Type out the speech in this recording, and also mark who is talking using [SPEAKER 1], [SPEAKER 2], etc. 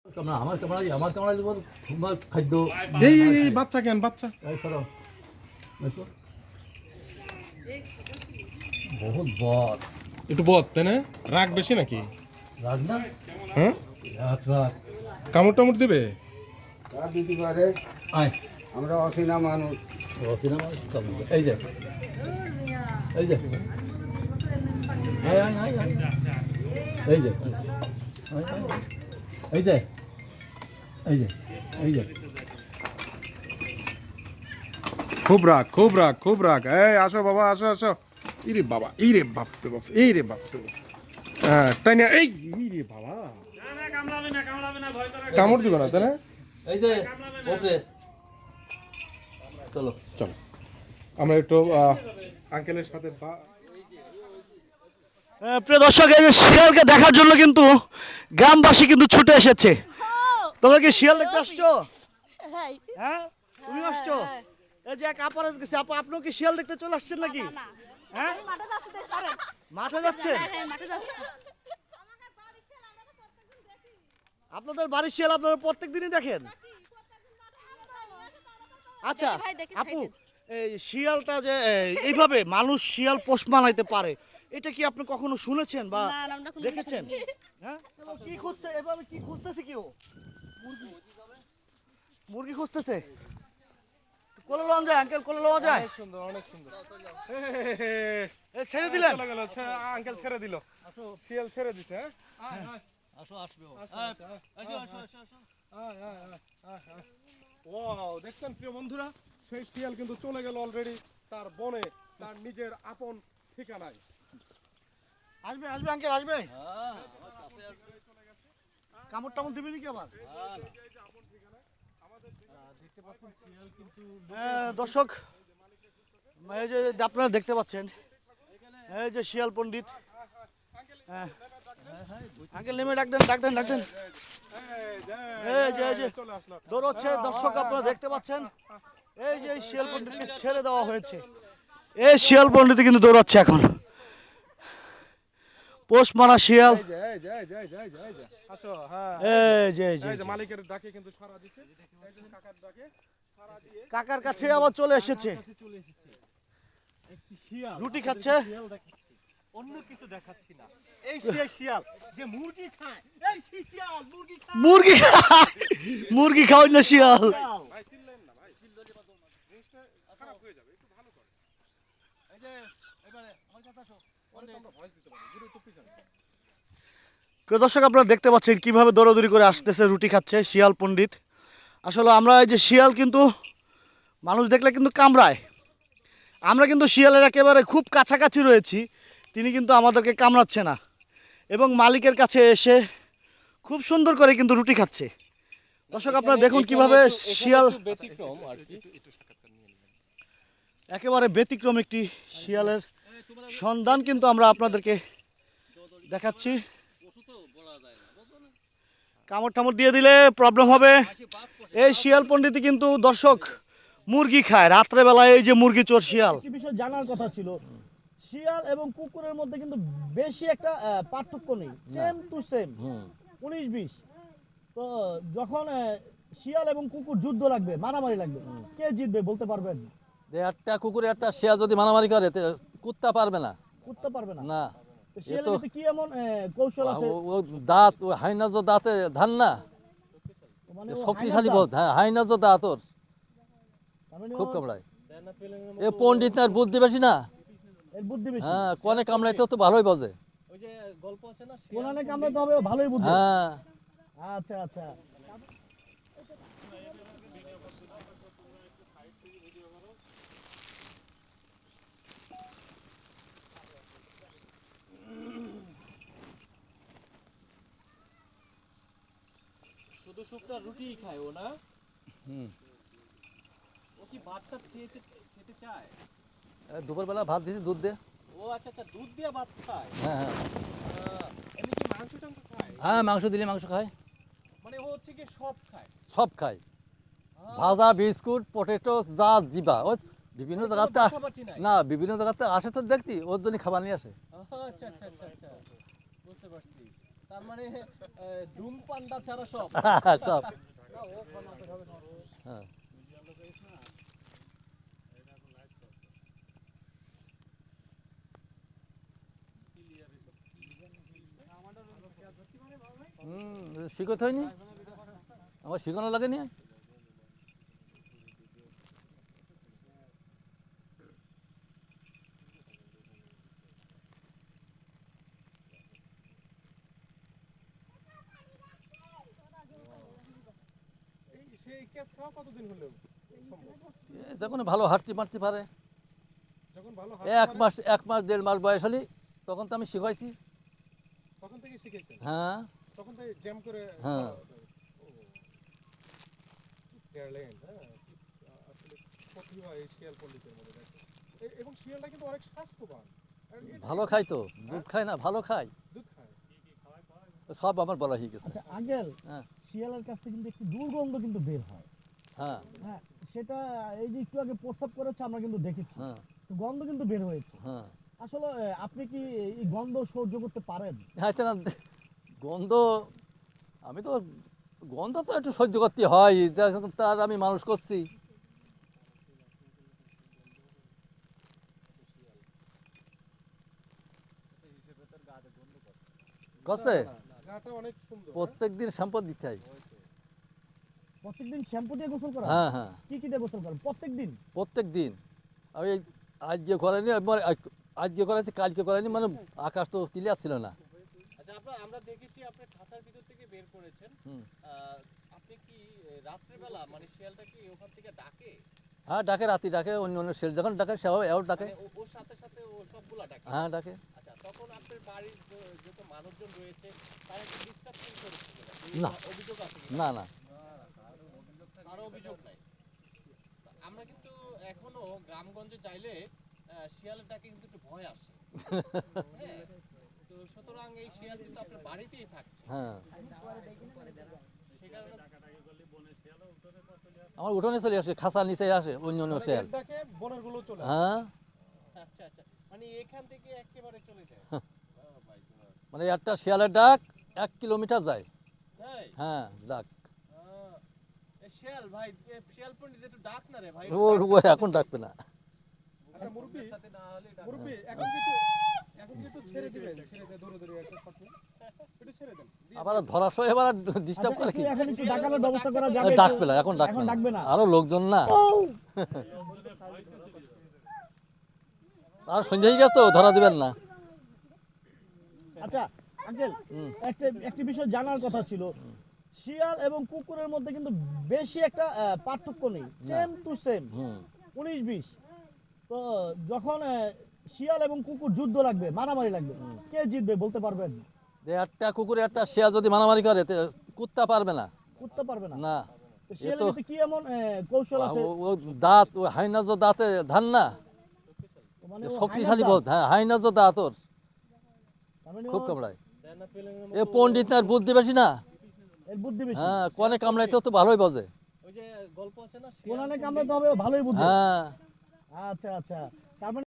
[SPEAKER 1] আমার কামড়া দিব খাদ্য
[SPEAKER 2] এই বাচ্চা কেন বাচ্চা
[SPEAKER 1] বহুত বদ
[SPEAKER 2] একটু বদ তাই না রাগ বেশি নাকি
[SPEAKER 1] রাগ না
[SPEAKER 2] হ্যাঁ
[SPEAKER 1] রাগ
[SPEAKER 2] কামড় টামড় দিবে
[SPEAKER 3] দিতে পারে
[SPEAKER 1] আয়
[SPEAKER 3] আমরা অচেনা মানুষ
[SPEAKER 1] অচেনা মানুষ কামড় এই যে এই যে আয় আয় আয় আয় এই যে এই যে এই যে এই যে
[SPEAKER 2] খুব রাগ খুব রাগ খুব রাগ এই আসো বাবা আসো আসো ইরে বাবা ইরে বাপ রে বাপ এই রে বাপ রে বাপ হ্যাঁ তাই না এই ইরে বাবা কামড় দিবে না তাই না
[SPEAKER 1] এই যে ওপরে চলো
[SPEAKER 2] চলো আমরা একটু আঙ্কেলের সাথে
[SPEAKER 4] প্রিয় দর্শক, এই যে শিয়ালকে দেখার জন্য কিন্তু গ্রামবাসী কিন্তু ছুটে এসেছে। তোমরা কি শিয়াল দেখতে আসছো? হ্যাঁ তুমি আসছো? এই যে এক আপারা গেছে, আপা আপনিও কি শিয়াল দেখতে চলে আসছেন নাকি? হ্যাঁ মাঠে যাচ্ছেন? আপনাদের বাড়ির শিয়াল আপনারা প্রত্যেক দিনই দেখেন? আচ্ছা আপু, এই শিয়ালটা যে এইভাবে মানুষ শিয়াল পোষ মানাইতে পারে, এটা কি আপনি কখনো শুনেছেন বা দেখেছেন? হ্যাঁ কি খুঁজছে এভাবে, কি খুঁজতেছে কেউ? মুরগি খুঁজতেছে। কোলে লওয়া যায় আঙ্কেল, কোলে লওয়া যায়?
[SPEAKER 2] অনেক সুন্দর অনেক সুন্দর
[SPEAKER 4] ছেড়ে দিলেন?
[SPEAKER 2] চলে গেল আঙ্কেল ছেড়ে দিল, শিয়াল ছেড়ে দিছে। হ্যাঁ
[SPEAKER 1] আসো আসবে
[SPEAKER 2] ওয়াও, দেখছেন প্রিয় বন্ধুরা, সেই শিয়াল কিন্তু চলে গেল অলরেডি তার বনে, তার নিজের আপন ঠিকানায়।
[SPEAKER 4] আসবে আসবে আঙ্কেল আসবে। কামড় টামড় দিবি নাকি আবার? দর্শক, এই যে আপনারা দেখতে পাচ্ছেন, এই যে শিয়াল পণ্ডিত। আঙ্কেল নেমে ডাক দেন ডাক দেন ডাক দেন। এই যে দৌড়চ্ছে, দর্শক আপনারা দেখতে পাচ্ছেন, এই যে শিয়াল পণ্ডিতকে ছেড়ে দেওয়া হয়েছে। এই শিয়াল পণ্ডিত কিন্তু দৌড়াচ্ছে এখন। পোষ মানা শিয়াল।
[SPEAKER 2] মালিকের ডাকে কিন্তু সাড়া দিচ্ছে, কাকার ডাকে সাড়া দিয়ে
[SPEAKER 4] কাকার কাছে আবার চলে এসেছে, রুটি খাচ্ছে।
[SPEAKER 5] অন্য কিছু দেখাচ্ছি না, এই সেই শিয়াল যে মুরগি খায়, এই সেই শিয়াল মুরগি খায়।
[SPEAKER 4] মুরগি খাওয়াই না শিয়াল।
[SPEAKER 2] ভাই চিল্লেন না ভাই, জিনিসটা খারাপ হয়ে যাবে, একটু ভালো করে।
[SPEAKER 1] এই যে এবারে আমার কাছে আসো
[SPEAKER 2] ভয়েস দিতে পারি, গুরু তো পিছনে।
[SPEAKER 4] প্রিয় দর্শক, আপনারা দেখতে পাচ্ছেন কিভাবে দৌড়াদৌড়ি করে আসতেছে, রুটি খাচ্ছে শিয়াল পণ্ডিত। আসলে আমরা এই যে শিয়াল কিন্তু মানুষ দেখলে কিন্তু কামড়ায়, আমরা কিন্তু শিয়ালের একেবারে খুব কাছাকাছি রয়েছি, তিনি কিন্তু আমাদেরকে কামড়াচ্ছে না এবং মালিকের কাছে এসে খুব সুন্দর করে কিন্তু রুটি খাচ্ছে। দর্শক আপনারা দেখুন কিভাবে শিয়াল একেবারে ব্যতিক্রম একটি শিয়ালের সন্ধান কিন্তু আমরা আপনাদেরকে দেখাচ্ছি। কামড় টামড় দিয়ে দিলে প্রবলেম হবে। এই শিয়াল পণ্ডিত কিন্তু দর্শক মুরগি খায় রাত্রেবেলায়, এই যে মুরগি চোর শিয়াল। কি বিষয় জানার কথা ছিল, শিয়াল এবং কুকুরের মধ্যে কিন্তু বেশি একটা পার্থক্য নেই, সেম টু সেম 19-20। তো যখন শিয়াল এবং কুকুর যুদ্ধ লাগবে, মারামারি লাগবে, কে জিতবে বলতে পারবেন?
[SPEAKER 1] একটা কুকুরে একটা শিয়াল যদি মারামারি করে কুত্তা পারবে না,
[SPEAKER 4] কুত্তা পারবে না।
[SPEAKER 1] না
[SPEAKER 4] শিয়ালের মধ্যে কি এমন কৌশল আছে?
[SPEAKER 1] ও দাঁত, ও হাইনাজো দাঁতে ধান না,
[SPEAKER 4] মানে
[SPEAKER 1] শক্তিশালী বহুত। হ্যাঁ হাইনাজো দাঁত ওর, খুব কামড়ায়। এ পণ্ডিত আর বুদ্ধি বেশি না,
[SPEAKER 4] এর বুদ্ধি বেশি।
[SPEAKER 1] হ্যাঁ কোনে কামড়াইতে তো ভালোই বোঝে।
[SPEAKER 5] ওই যে গল্প আছে না,
[SPEAKER 4] কোনানে কামড়াতে হবে, ভালোই বুঝে।
[SPEAKER 1] হ্যাঁ
[SPEAKER 4] আচ্ছা আচ্ছা।
[SPEAKER 5] শুধু শুকনা রুটি খায় ও না? ও কি ভাতটা খেতে চায়?
[SPEAKER 1] দুপুরবেলা ভাত দিয়েছি দুধ দিয়ে।
[SPEAKER 5] ও আচ্ছা আচ্ছা, দুধ দিয়ে ভাত খায়।
[SPEAKER 1] হ্যাঁ হ্যাঁ
[SPEAKER 5] এমনি কি মাংস টাংস খায়?
[SPEAKER 1] হ্যাঁ মাংস দিলে মাংস খায়,
[SPEAKER 5] মানে ও হচ্ছে কি সব খায়?
[SPEAKER 1] সব খায়, ভাজা বিস্কুট পটেটো যা দিবা। ও বিভিন্ন জায়গাতে না, বিভিন্ন জায়গাতে আসে তো দেখতি, ওর জন্য খাবার নিয়ে আসে।
[SPEAKER 5] আচ্ছা আচ্ছা আচ্ছা আচ্ছা, বুঝতে পারছি। তার মানে ধূম পান্ডা ছাড়া সব।
[SPEAKER 1] সব হ্যাঁ শিখতে হয়নি, আমার শিখানো লাগেনি।
[SPEAKER 2] এই সেই ক্যাচ খাওয়া কতদিন হলো সম্ভব?
[SPEAKER 1] যখন ভালো হাঁটতে মারতে পারে,
[SPEAKER 2] যখন ভালো
[SPEAKER 1] 1 মাস 1 মাস বয়স হলি তখন তো আমি শিখাইছি।
[SPEAKER 2] তখন থেকে শিখেছেন?
[SPEAKER 1] হ্যাঁ
[SPEAKER 2] তখন থেকে জ্যাম করে
[SPEAKER 1] হ্যাঁ
[SPEAKER 2] ট্যালেন্ট, হ্যাঁ আসলে প্রতিভা এই শিয়াল পণ্ডিতের মধ্যে দেখো। এবং শিয়ালটা কিন্তু অনেক স্বাস্থ্যবান। আর এটা
[SPEAKER 1] ভালো খাই তো, দুধ খায় না, ভালো খায়,
[SPEAKER 2] দুধ খায়।
[SPEAKER 1] সব আমার বলা হয়ে গেছে।
[SPEAKER 4] আচ্ছা আঙ্কেল,
[SPEAKER 1] হ্যাঁ
[SPEAKER 4] শিয়ালের কাছ থেকে কিন্তু একটু দুর্গন্ধ কিন্তু বের হয়।
[SPEAKER 1] হ্যাঁ
[SPEAKER 4] হ্যাঁ, সেটা এই যে একটু আগে প্রস্রাব করেছে আমরা কিন্তু দেখেছি,
[SPEAKER 1] হ্যাঁ
[SPEAKER 4] তো গন্ধ কিন্তু বের হয়েছে।
[SPEAKER 1] হ্যাঁ
[SPEAKER 4] আসলে আপনি কি এই গন্ধ সহ্য করতে পারেন?
[SPEAKER 1] আচ্ছা গন্ধ, আমি তো গন্ধ তো একটু সহ্য করতে হয়, তার আমি মানুষ করছি। করছে
[SPEAKER 2] গাটা অনেক সুন্দর।
[SPEAKER 1] প্রত্যেকদিন শ্যাম্পু দিতে হয়।
[SPEAKER 4] প্রত্যেকদিন শ্যাম্পু দিয়ে গোসল করা?
[SPEAKER 1] হ্যাঁ হ্যাঁ
[SPEAKER 4] কি কি দিয়ে গোসল করেন প্রত্যেকদিন?
[SPEAKER 1] প্রত্যেক দিন। আমি আজকে করাইনি, আজকে করাইছি, কালকে করাইনি, মানে আকাশ তো ক্লিয়ার ছিল না।
[SPEAKER 5] আচ্ছা আমরা দেখেছি আপনি খাঁচার ভিতর থেকে বের করেছেন।
[SPEAKER 1] হুম।
[SPEAKER 5] আপনি কি রাত্রেবেলা মানে শিয়ালটা কি ওখান থেকে ডাকে?
[SPEAKER 1] হ্যাঁ ডাকে, রাতে ডাকে, অন্য অন্য শেল যখন ডাকে সেও এও ডাকে।
[SPEAKER 5] মানে ওর সাথে সাথে ও সবগুলা ডাকে?
[SPEAKER 1] হ্যাঁ ডাকে।
[SPEAKER 5] আচ্ছা তখন আপনার বাড়ির যত মানুষজন রয়েছে তারা কি ডিস্টার্ব ফিল করেছে কিনা?
[SPEAKER 1] না।
[SPEAKER 5] অভিযোগ আছে কিনা?
[SPEAKER 1] না না
[SPEAKER 5] কারো অভিযোগ নাই। আমরা কিন্তু এখনো গ্রামগঞ্জে চাইলে শিয়ালের ডাকে কিন্তু একটু ভয় আসে। হ্যাঁ, তো সুতরাং এই শিয়াল কিন্তু আপনার বাড়িতেই থাকছে।
[SPEAKER 1] হ্যাঁ
[SPEAKER 5] সে কারণে
[SPEAKER 1] আমার উঠোনে চলে আসে, খাঁচার নিচে আসে অন্য অন্য শেল।
[SPEAKER 2] এর ডাকে বনের গুলো চলে আসে।
[SPEAKER 1] হ্যাঁ
[SPEAKER 5] আচ্ছা আচ্ছা, মানে এখান থেকে একেবারে চলে যায়।
[SPEAKER 1] মানে একটা শিয়ালের ডাক 1 কিলোমিটার যায়।
[SPEAKER 5] তাই?
[SPEAKER 1] হ্যাঁ ডাক
[SPEAKER 5] শিয়াল ভাই, শিয়াল পণ্ডিত একটু ডাক না রে ভাই।
[SPEAKER 1] ও এখন ডাকবে না।
[SPEAKER 2] আচ্ছা মুরব্বি,
[SPEAKER 5] সাথে না হলে ডাক।
[SPEAKER 2] মুরব্বি এখন কি একটু ছেড়ে দিবেন? ছেড়ে দে, দৌড়ে দৌড়ে একটা শট একটু ছেড়ে দেন।
[SPEAKER 1] আবার ধরার সময় এবার ডিস্টার্ব
[SPEAKER 4] আচ্ছা,
[SPEAKER 1] করে
[SPEAKER 4] একটু
[SPEAKER 1] কি?
[SPEAKER 4] এখন একটু ডাকানোর ব্যবস্থা করা যাবে?
[SPEAKER 1] ডাকবে না, এখন
[SPEAKER 4] এখন ডাকবে না।
[SPEAKER 1] আরো লোকজন না, আর সন্ধ্যা হয়ে গেছে তো ধরা দিবেন না।
[SPEAKER 4] আচ্ছা আঙ্কেল, একটি বিষয় জানার কথা ছিল, শিয়াল এবং কুকুরের মধ্যে কিন্তু বেশি একটা পার্থক্য নেই, সেম টু সেম,
[SPEAKER 1] হুম
[SPEAKER 4] 19-20। তো যখন শিয়াল এবং কুকুর যুদ্ধ লাগবে, মারামারি লাগবে, কে জিতবে বলতে পারবেন?
[SPEAKER 1] যে একটা কুকুরে একটা শিয়াল যদি মারামারি করে তে কুত্তা পারবে না।
[SPEAKER 4] করতে পারবে না?
[SPEAKER 1] না
[SPEAKER 4] তো শিয়ালের
[SPEAKER 1] তো-
[SPEAKER 4] ভিতরে কি এমন কৌশল আছে?
[SPEAKER 1] ও দাঁত, ও হাইনাজ দাঁতে ধান না,
[SPEAKER 4] মানে ও
[SPEAKER 1] শক্তিশালী
[SPEAKER 4] হাইনার
[SPEAKER 1] বহুত।
[SPEAKER 4] দাঁত।
[SPEAKER 1] হ্যাঁ হাইনাজ দাঁত ওর
[SPEAKER 4] তার মানে
[SPEAKER 1] খুব
[SPEAKER 4] ও-
[SPEAKER 1] কামড়ায়।
[SPEAKER 5] দেনা ফেলেনের
[SPEAKER 1] এ
[SPEAKER 5] মতো
[SPEAKER 1] পণ্ডিত আর বুদ্ধি বেশি না।
[SPEAKER 4] এর বুদ্ধি বেশি।
[SPEAKER 1] হ্যাঁ কনে কামড়াইতেও তো ভালোই বোঝে।
[SPEAKER 5] ওই যে গল্প আছে না, শিয়াল
[SPEAKER 4] কোনানে কামড়াতে হবে, ভালোই বুঝে।
[SPEAKER 1] হ্যাঁ
[SPEAKER 4] আচ্ছা আচ্ছা, তার মানে